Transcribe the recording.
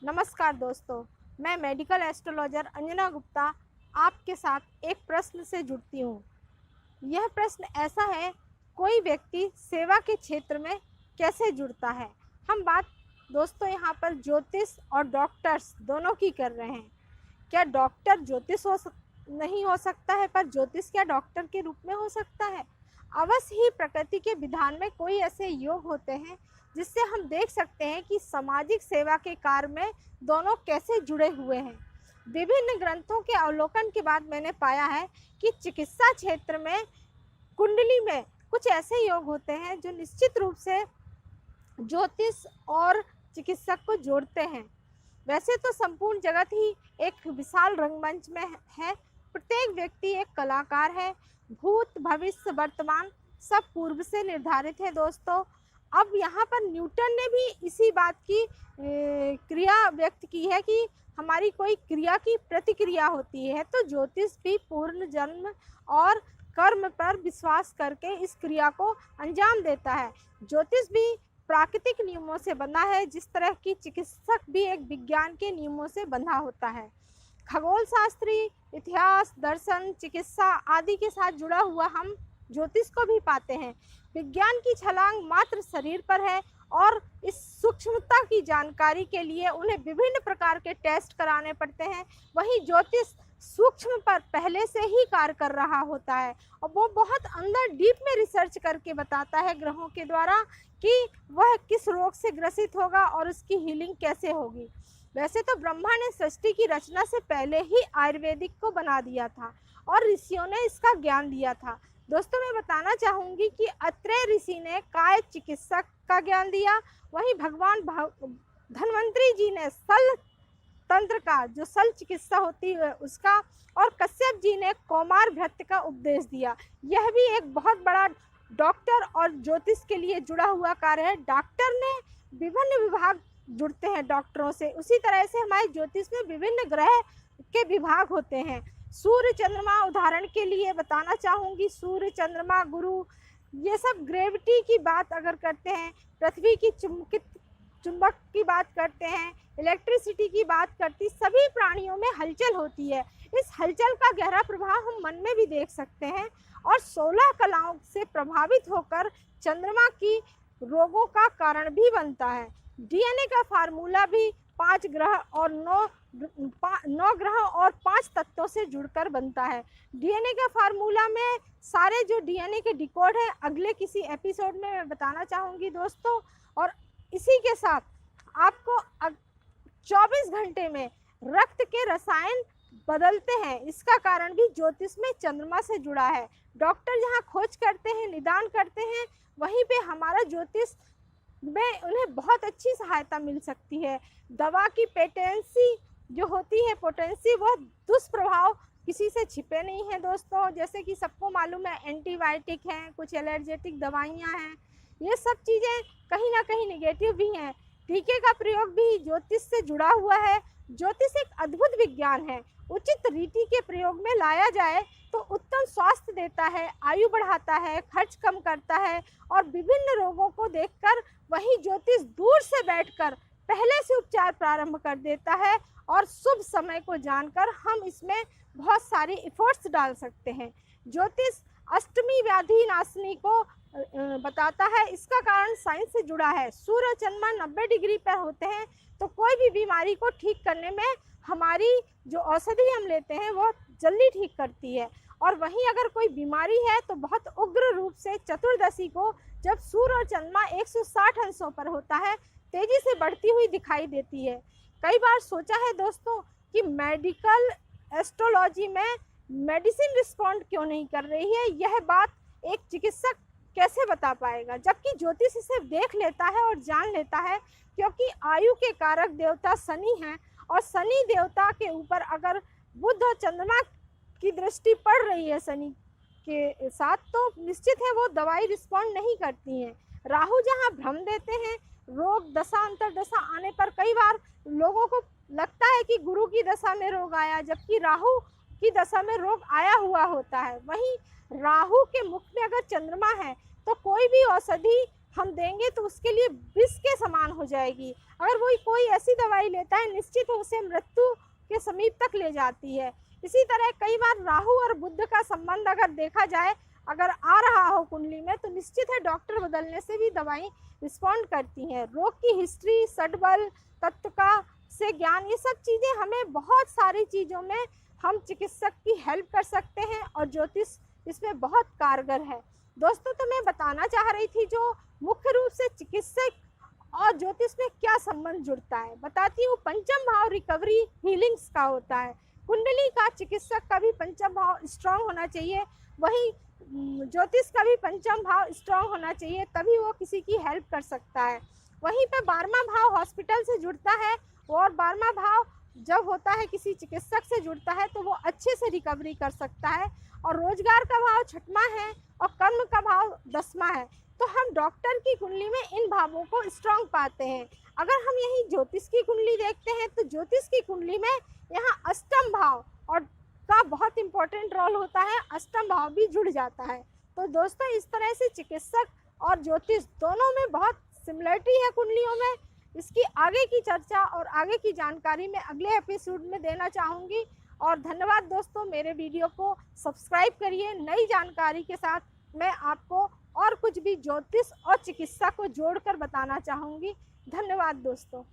नमस्कार दोस्तों, मैं मेडिकल एस्ट्रोलॉजर अंजना गुप्ता आपके साथ एक प्रश्न से जुड़ती हूँ। यह प्रश्न ऐसा है, कोई व्यक्ति सेवा के क्षेत्र में कैसे जुड़ता है। हम बात दोस्तों यहाँ पर ज्योतिष और डॉक्टर्स दोनों की कर रहे हैं। क्या डॉक्टर ज्योतिष नहीं हो सकता है, पर ज्योतिष क्या डॉक्टर के रूप में हो सकता है। अवश्य ही प्रकृति के विधान में कोई ऐसे योग होते हैं जिससे हम देख सकते हैं कि सामाजिक सेवा के कार्य में दोनों कैसे जुड़े हुए हैं। विभिन्न ग्रंथों के अवलोकन के बाद मैंने पाया है कि चिकित्सा क्षेत्र में कुंडली में कुछ ऐसे योग होते हैं जो निश्चित रूप से ज्योतिष और चिकित्सक को जोड़ते हैं। वैसे तो संपूर्ण जगत ही एक विशाल रंगमंच में है। प्रत्येक व्यक्ति एक कलाकार है। भूत, भविष्य, वर्तमान सब पूर्व से निर्धारित है दोस्तों। अब यहाँ पर न्यूटन ने भी इसी बात की क्रिया व्यक्त की है कि हमारी कोई क्रिया की प्रतिक्रिया होती है, तो ज्योतिष भी पूर्ण जन्म और कर्म पर विश्वास करके इस क्रिया को अंजाम देता है। ज्योतिष भी प्राकृतिक नियमों से बंधा है, जिस तरह की चिकित्सक भी एक विज्ञान के नियमों से बंधा होता है। खगोल शास्त्री, इतिहास, दर्शन, चिकित्सा आदि के साथ जुड़ा हुआ हम ज्योतिष को भी पाते हैं। विज्ञान की छलांग मात्र शरीर पर है और इस सूक्ष्मता की जानकारी के लिए उन्हें विभिन्न प्रकार के टेस्ट कराने पड़ते हैं। वहीं ज्योतिष सूक्ष्म पर पहले से ही कार्य कर रहा होता है और वो बहुत अंदर डीप में रिसर्च करके बताता है ग्रहों के द्वारा कि वह किस रोग से ग्रसित होगा और उसकी हीलिंग कैसे होगी। वैसे तो ब्रह्मा ने सृष्टि की रचना से पहले ही आयुर्वेदिक को बना दिया था और ऋषियों ने इसका ज्ञान दिया था। दोस्तों, मैं बताना चाहूँगी कि अत्रेय ऋषि ने काय चिकित्सक का ज्ञान दिया, वहीं भगवान धन्वंतरी जी ने सल तंत्र का, जो सल चिकित्सा होती है उसका, और कश्यप जी ने कौमार भृत्य का उपदेश दिया। यह भी एक बहुत बड़ा डॉक्टर और ज्योतिष के लिए जुड़ा हुआ कार्य है। डॉक्टर ने विभिन्न विभाग जुड़ते हैं डॉक्टरों से, उसी तरह से हमारे ज्योतिष में विभिन्न ग्रह के विभाग होते हैं। सूर्य, चंद्रमा, उदाहरण के लिए बताना चाहूँगी, सूर्य, चंद्रमा, गुरु, ये सब ग्रेविटी की बात अगर करते हैं, पृथ्वी की चुंबक की बात करते हैं, इलेक्ट्रिसिटी की बात करती, सभी प्राणियों में हलचल होती है। इस हलचल का गहरा प्रभाव हम मन में भी देख सकते हैं और 16 कलाओं से प्रभावित होकर चंद्रमा की रोगों का कारण भी बनता है। डीएनए का फार्मूला भी 5 ग्रह और 9 ग्रह और 5 तत्वों से जुड़कर बनता है। डीएनए का फार्मूला में सारे जो डीएनए के डिकोड है अगले किसी एपिसोड में मैं बताना चाहूँगी दोस्तों। और इसी के साथ आपको 24 घंटे में रक्त के रसायन बदलते हैं, इसका कारण भी ज्योतिष में चंद्रमा से जुड़ा है। डॉक्टर जहाँ खोज करते हैं, निदान करते हैं, वहीं पे हमारा ज्योतिष में उन्हें बहुत अच्छी सहायता मिल सकती है। दवा की पेटेंसी जो होती है, पोटेंसी, वह दुष्प्रभाव किसी से छिपे नहीं है दोस्तों। जैसे कि सबको मालूम है एंटीबायोटिक हैं, कुछ एलर्जेटिक दवाइयाँ हैं, ये सब चीज़ें कहीं ना कहीं निगेटिव भी हैं। टीके का प्रयोग भी ज्योतिष से जुड़ा हुआ है। ज्योतिष एक अद्भुत विज्ञान है। उचित रीति के प्रयोग में लाया जाए तो उत्तम स्वास्थ्य देता है, आयु बढ़ाता है, खर्च कम करता है और विभिन्न रोगों को देखकर वही ज्योतिष दूर से बैठकर पहले से उपचार प्रारंभ कर देता है और शुभ समय को जानकर हम इसमें बहुत सारे एफर्ट्स डाल सकते हैं। ज्योतिष अष्टमी व्याधि नाशनी को बताता है। इसका कारण साइंस से जुड़ा है। सूर्य और चंद्रमा 90 डिग्री पर होते हैं, तो कोई भी बीमारी को ठीक करने में हमारी जो औषधि हम लेते हैं वो जल्दी ठीक करती है। और वहीं अगर कोई बीमारी है तो बहुत उग्र रूप से चतुर्दशी को, जब सूर्य और चंद्रमा 160 अंशों पर होता है, तेजी से बढ़ती हुई दिखाई देती है। कई बार सोचा है दोस्तों कि मेडिकल एस्ट्रोलॉजी में मेडिसिन रिस्पॉन्ड क्यों नहीं कर रही है। यह बात एक चिकित्सक कैसे बता पाएगा, जबकि ज्योतिष इसे देख लेता है और जान लेता है, क्योंकि आयु के कारक देवता शनि हैं और शनि देवता के ऊपर अगर बुध और चंद्रमा की दृष्टि पड़ रही है शनि के साथ, तो निश्चित है वो दवाई रिस्पॉन्ड नहीं करती हैं। राहु जहाँ भ्रम देते हैं, रोग दशा अंतरदशा आने पर कई बार लोगों को लगता है कि गुरु की दशा में रोग आया, जबकि राहु की दशा में रोग आया हुआ होता है। वहीं राहु के मुख में अगर चंद्रमा है तो कोई भी औषधि हम देंगे तो उसके लिए विष के समान हो जाएगी। अगर वो कोई ऐसी दवाई लेता है निश्चित ही उसे मृत्यु के समीप तक ले जाती है। इसी तरह कई बार राहु और बुध का संबंध अगर देखा जाए, अगर आ रहा हो कुंडली में, तो निश्चित है डॉक्टर बदलने से भी दवाई रिस्पॉन्ड करती हैं। रोग की हिस्ट्री, षडबल, तत्व का से ज्ञान, ये सब चीज़ें हमें बहुत सारी चीज़ों में हम चिकित्सक की हेल्प कर सकते हैं और ज्योतिष इसमें बहुत कारगर है। दोस्तों, तो मैं बताना चाह रही थी जो मुख्य रूप से चिकित्सक और ज्योतिष में क्या संबंध जुड़ता है, बताती हूँ। पंचम भाव रिकवरी हीलिंग्स का होता है। कुंडली का चिकित्सक का भी पंचम भाव स्ट्रांग होना चाहिए, वही ज्योतिष का भी पंचम भाव स्ट्रांग होना चाहिए, तभी वो किसी की हेल्प कर सकता है। वहीं पे 12वां भाव हॉस्पिटल से जुड़ता है, और 12वां भाव जब होता है किसी चिकित्सक से जुड़ता है तो वो अच्छे से रिकवरी कर सकता है। और रोजगार का भाव 6वां है और कर्म का भाव 10वां है। तो हम डॉक्टर की कुंडली में इन भावों को स्ट्रांग पाते हैं। अगर हम यही ज्योतिष की कुंडली देखते हैं तो ज्योतिष की कुंडली में यहाँ अष्टम भाव और का बहुत इंपॉर्टेंट रोल होता है, अष्टम भाव भी जुड़ जाता है। तो दोस्तों, इस तरह से चिकित्सक और ज्योतिष दोनों में बहुत सिमिलरिटी है कुंडलियों में। इसकी आगे की चर्चा और आगे की जानकारी मैं अगले एपिसोड में देना चाहूँगी। और धन्यवाद दोस्तों, मेरे वीडियो को सब्सक्राइब करिए। नई जानकारी के साथ मैं आपको और कुछ भी ज्योतिष और चिकित्सा को जोड़कर बताना चाहूँगी। धन्यवाद दोस्तों।